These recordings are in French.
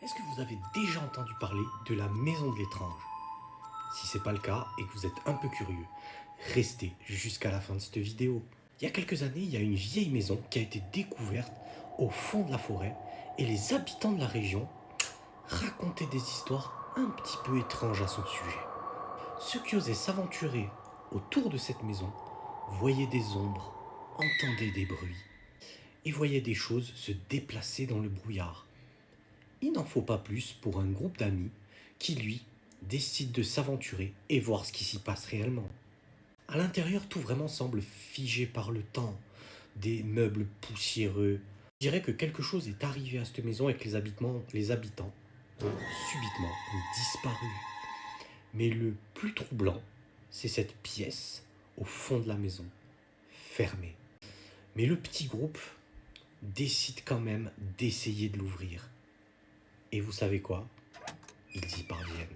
Est-ce que vous avez déjà entendu parler de la maison de l'étrange? Si c'est pas le cas et que vous êtes un peu curieux, restez jusqu'à la fin de cette vidéo. Il y a quelques années, il y a une vieille maison qui a été découverte au fond de la forêt et les habitants de la région racontaient des histoires un petit peu étranges à son sujet. Ceux qui osaient s'aventurer autour de cette maison voyaient des ombres, entendaient des bruits et voyaient des choses se déplacer dans le brouillard. Il n'en faut pas plus pour un groupe d'amis qui, lui, décide de s'aventurer et voir ce qui s'y passe réellement. À l'intérieur, tout vraiment semble figé par le temps, des meubles poussiéreux. Je dirais que quelque chose est arrivé à cette maison et que les habitants ont subitement disparu. Mais le plus troublant, c'est cette pièce au fond de la maison, fermée. Mais le petit groupe décide quand même d'essayer de l'ouvrir. Et vous savez quoi? Ils y parviennent.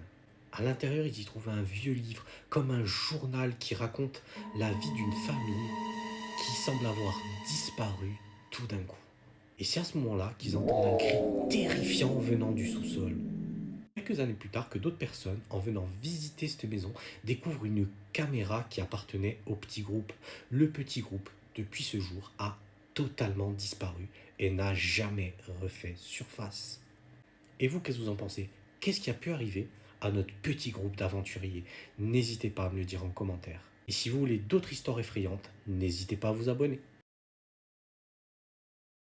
À l'intérieur, ils y trouvent un vieux livre, comme un journal qui raconte la vie d'une famille qui semble avoir disparu tout d'un coup. Et c'est à ce moment-là qu'ils entendent un cri terrifiant venant du sous-sol. Quelques années plus tard, que d'autres personnes, en venant visiter cette maison, découvrent une caméra qui appartenait au petit groupe. Le petit groupe, depuis ce jour, a totalement disparu et n'a jamais refait surface. Et vous, qu'est-ce que vous en pensez? Qu'est-ce qui a pu arriver à notre petit groupe d'aventuriers? N'hésitez pas à me le dire en commentaire. Et si vous voulez d'autres histoires effrayantes, n'hésitez pas à vous abonner.